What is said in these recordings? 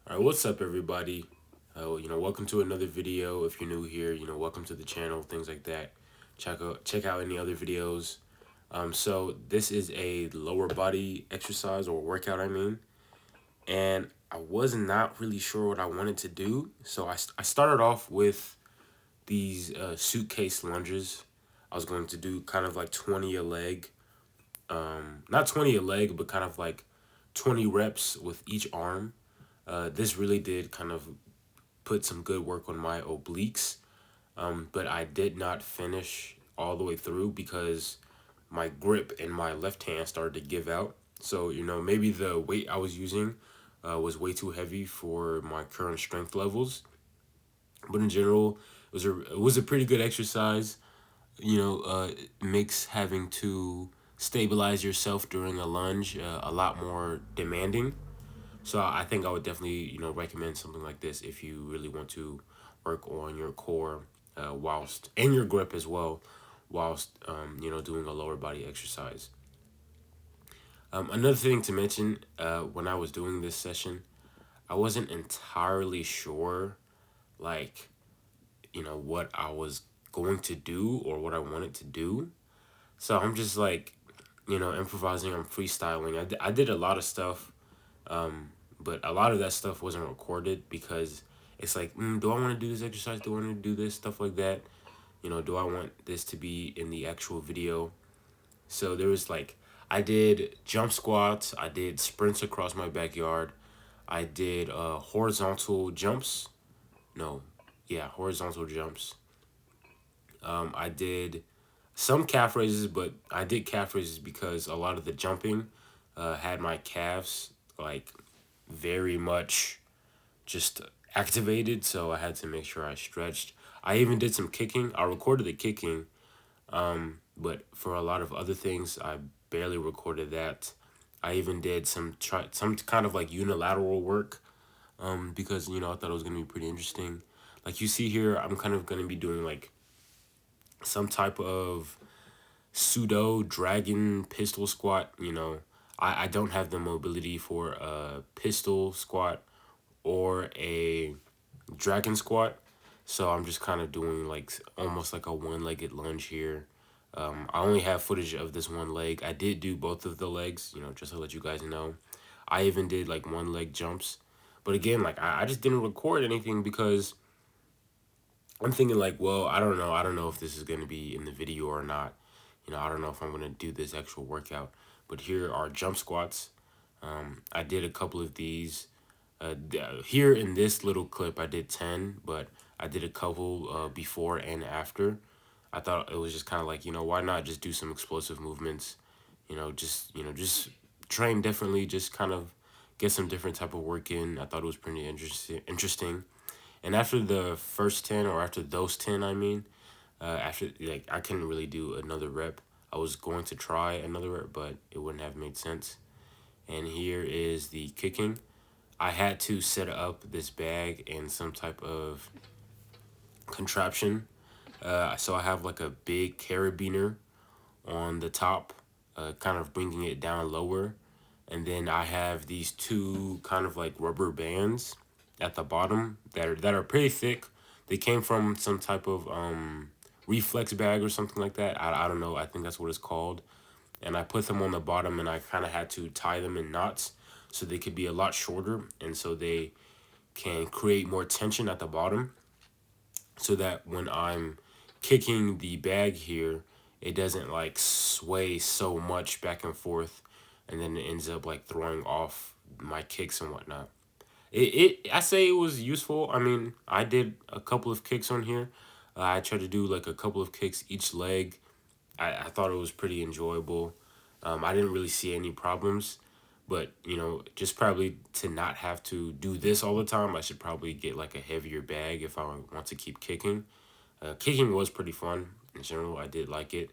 All right, what's up, everybody? Welcome to another video. If you're new here, welcome to the channel, things like that. Check out any other videos. So this is a lower body exercise or workout, and I was not really sure what I wanted to do. So I started off with these suitcase lunges. I was going to do kind of like 20 a leg, not 20 a leg, but kind of like 20 reps with each arm. This really did kind of put some good work on my obliques, but I did not finish all the way through because my grip in my left hand started to give out. So, maybe the weight I was using was way too heavy for my current strength levels. But in general, it was a pretty good exercise. It makes having to stabilize yourself during a lunge a lot more demanding. So I think I would definitely, recommend something like this if you really want to work on your core whilst and your grip as well, whilst doing a lower body exercise. Another thing to mention, when I was doing this session, I wasn't entirely sure, like what I was going to do or what I wanted to do. So I'm just like, improvising. I'm freestyling. I did a lot of stuff, but a lot of that stuff wasn't recorded because it's like, do I want to do this exercise? Do I want to do this stuff like that? Do I want this to be in the actual video? So there was like, I did jump squats. I did sprints across my backyard. I did horizontal jumps. No, yeah, horizontal jumps. I did some calf raises, but I did calf raises because a lot of the jumping had my calves like very much just activated, so I had to make sure I stretched. I even did some kicking. I recorded the kicking, but for a lot of other things, I barely recorded that. I even did some kind of like unilateral work, because I thought it was gonna be pretty interesting. Like you see here, I'm kind of gonna be doing like some type of pseudo dragon pistol squat. I don't have the mobility for a pistol squat or a dragon squat. So I'm just kind of doing like almost like a one-legged lunge here. I only have footage of this one leg. I did do both of the legs, just to let you guys know. I even did like one leg jumps. But again, like I just didn't record anything because I'm thinking like, well, I don't know. I don't know if this is going to be in the video or not. I don't know if I'm going to do this actual workout. But here are jump squats. I did a couple of these. Here in this little clip, I did 10, but I did a couple before and after. I thought it was just kind of like, why not just do some explosive movements? Just train differently, just kind of get some different type of work in. I thought it was pretty interesting. And after the first 10, or after those 10, after, like, I couldn't really do another rep. I was going to try another rep, but it wouldn't have made sense. And here is the kicking. I had to set up this bag in some type of contraption. So I have like a big carabiner on the top, kind of bringing it down lower. And then I have these two kind of like rubber bands at the bottom that are pretty thick. They came from some type of reflex bag or something like that. I don't know. I think that's what it's called. And I put them on the bottom, and I kind of had to tie them in knots so they could be a lot shorter, and so they can create more tension at the bottom, so that when I'm kicking the bag here, it doesn't like sway so much back and forth, and then it ends up like throwing off my kicks and whatnot. I say it was useful. I mean, I did a couple of kicks on here. I tried to do like a couple of kicks each leg. I thought it was pretty enjoyable. I didn't really see any problems, but just probably to not have to do this all the time, I should probably get like a heavier bag if I want to keep kicking. Kicking was pretty fun in general. I did like it.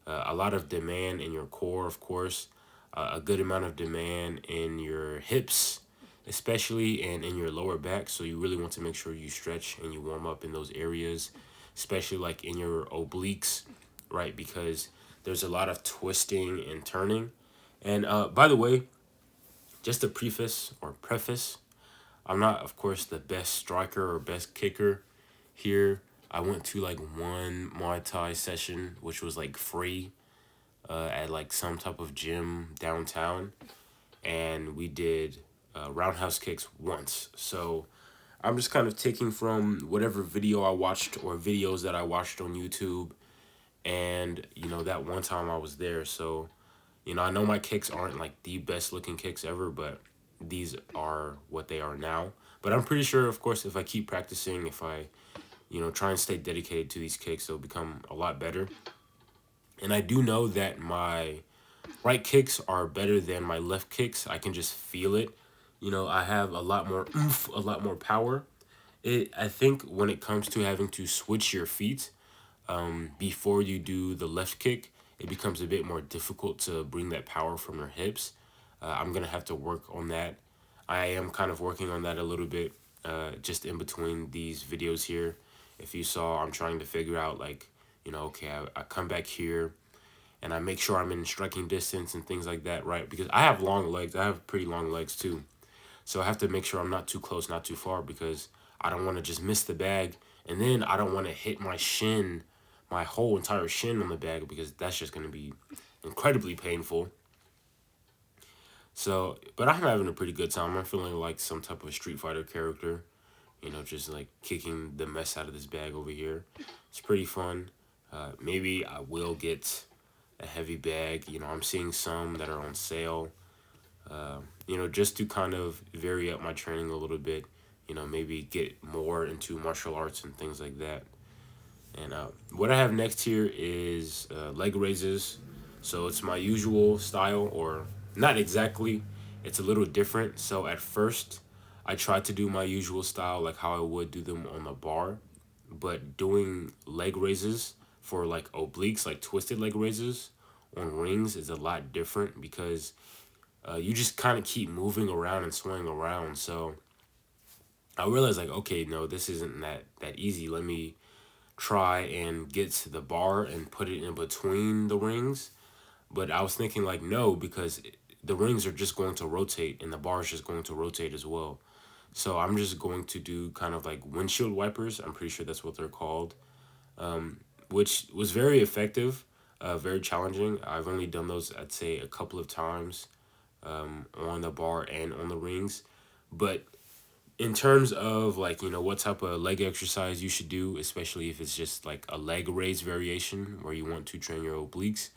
A lot of demand in your core, of course. A good amount of demand in your hips, especially, and in your lower back. So you really want to make sure you stretch and you warm up in those areas, especially like in your obliques, right? Because there's a lot of twisting and turning. And by the way, just a preface or preface, I'm not, of course, the best striker or best kicker here. I went to like one Muay Thai session, which was like free at like some type of gym downtown, and we did roundhouse kicks once. So I'm just kind of taking from whatever video I watched or videos that I watched on YouTube, and that one time I was there. So I know my kicks aren't like the best looking kicks ever, but these are what they are now. But I'm pretty sure, of course, if I keep practicing, if I try and stay dedicated to these kicks, they'll become a lot better. And I do know that my right kicks are better than my left kicks. I can just feel it. I have a lot more oomph, a lot more power. I think when it comes to having to switch your feet before you do the left kick, it becomes a bit more difficult to bring that power from your hips. I'm gonna have to work on that. I am kind of working on that a little bit, just in between these videos here. If you saw, I'm trying to figure out like, okay, I come back here and I make sure I'm in striking distance and things like that, right? Because I have long legs. I have pretty long legs too. So I have to make sure I'm not too close, not too far, because I don't want to just miss the bag. And then I don't want to hit my shin, my whole entire shin on the bag, because that's just going to be incredibly painful. So, but I'm having a pretty good time. I'm feeling like some type of Street Fighter character, just like kicking the mess out of this bag over here. It's pretty fun. Maybe I will get a heavy bag. I'm seeing some that are on sale. Just to kind of vary up my training a little bit. Maybe get more into martial arts and things like that. And what I have next here is leg raises. So it's my usual style, or not exactly. It's a little different. So at first, I tried to do my usual style, like how I would do them on the bar. But doing leg raises for like obliques, like twisted leg raises on rings, is a lot different because you just kind of keep moving around and swinging around. So I realized like, okay, no, this isn't that easy. Let me try and get to the bar and put it in between the rings. But I was thinking like, no, because the rings are just going to rotate and the bar is just going to rotate as well. So I'm just going to do kind of like windshield wipers. I'm pretty sure that's what they're called, which was very effective, very challenging. I've only done those, I'd say, a couple of times on the bar and on the rings. But in terms of like, what type of leg exercise you should do, especially if it's just like a leg raise variation where you want to train your obliques,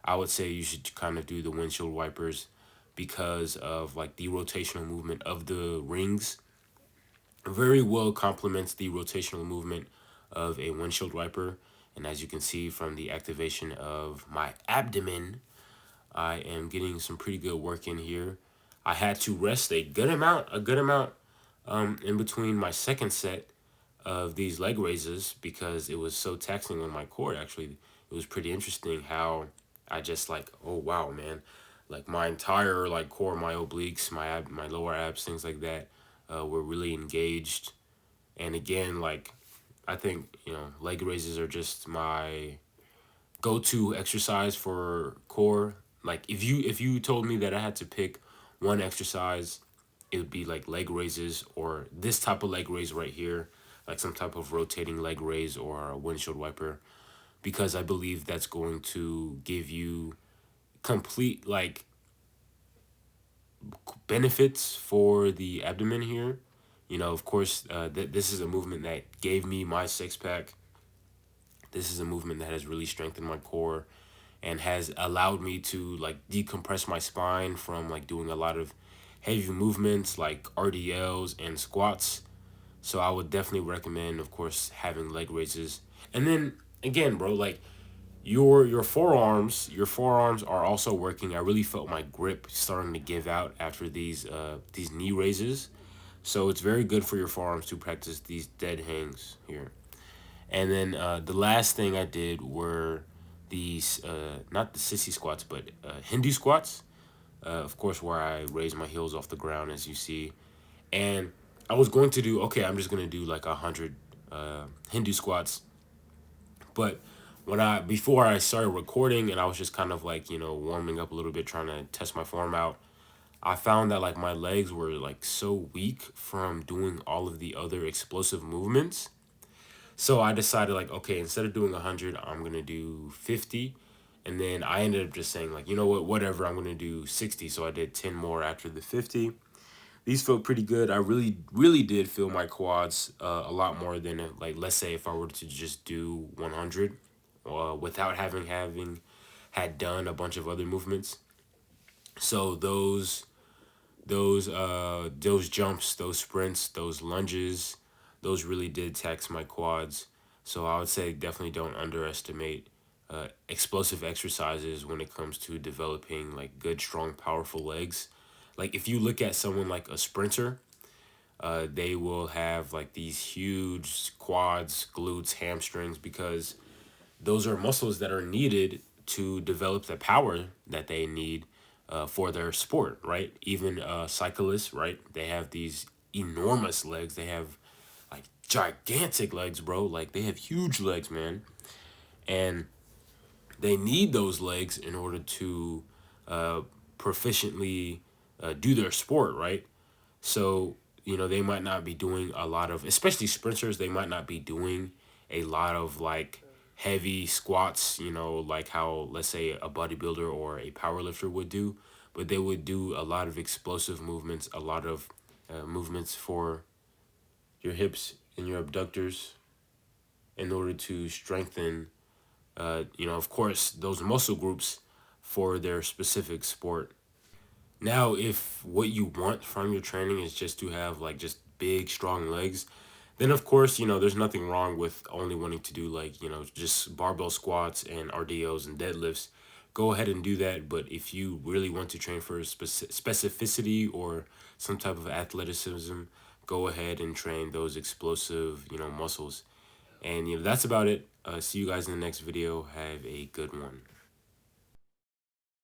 I would say you should kind of do the windshield wipers because of like the rotational movement of the rings. Very well complements the rotational movement of a windshield wiper. And as you can see from the activation of my abdomen, I am getting some pretty good work in here. I had to rest a good amount in between my second set of these leg raises because it was so taxing on my core. Actually, it was pretty interesting how I just like, oh wow, man, like my entire like core, my obliques, my lower abs, things like that, were really engaged. And again, like I think leg raises are just my go-to exercise for core. Like if you told me that I had to pick one exercise, it would be like leg raises or this type of leg raise right here, like some type of rotating leg raise or a windshield wiper, because I believe that's going to give you complete like benefits for the abdomen here. Of course, this is a movement that gave me my six pack. This is a movement that has really strengthened my core and has allowed me to like decompress my spine from like doing a lot of heavy movements like RDLs and squats. So I would definitely recommend, of course, having leg raises. And then again, bro, like your forearms are also working. I really felt my grip starting to give out after these knee raises. So it's very good for your forearms to practice these dead hangs here. And then the last thing I did were these, not the sissy squats, but Hindu squats. Of course, where I raise my heels off the ground, as you see. And I was going to do, okay, I'm just going to do like 100 Hindu squats. But before I started recording and I was just kind of like, warming up a little bit, trying to test my form out, I found that like my legs were like so weak from doing all of the other explosive movements. So I decided like, okay, instead of doing 100, I'm gonna do 50. And then I ended up just saying like, you know what, whatever, I'm gonna do 60. So I did 10 more after the 50. These felt pretty good. I really did feel my quads a lot more than like, let's say if I were to just do 100 without having had done a bunch of other movements. So those jumps, those sprints, those lunges, those really did tax my quads. So I would say definitely don't underestimate explosive exercises when it comes to developing like good, strong, powerful legs. Like if you look at someone like a sprinter, they will have like these huge quads, glutes, hamstrings, because those are muscles that are needed to develop the power that they need for their sport, right? Even cyclists, right? They have these enormous legs. They have like gigantic legs, bro. Like they have huge legs, man. And they need those legs in order to uh, proficiently do their sport, right? So, they might not be doing a lot of, especially sprinters, they might not be doing a lot of like heavy squats, like how, let's say, a bodybuilder or a powerlifter would do, but they would do a lot of explosive movements, a lot of movements for your hips and your abductors in order to strengthen, of course, those muscle groups for their specific sport. Now, if what you want from your training is just to have like just big, strong legs, then of course, there's nothing wrong with only wanting to do like, just barbell squats and RDOs and deadlifts. Go ahead and do that. But if you really want to train for specificity or some type of athleticism, go ahead and train those explosive, muscles. And, that's about it. See you guys in the next video. Have a good one.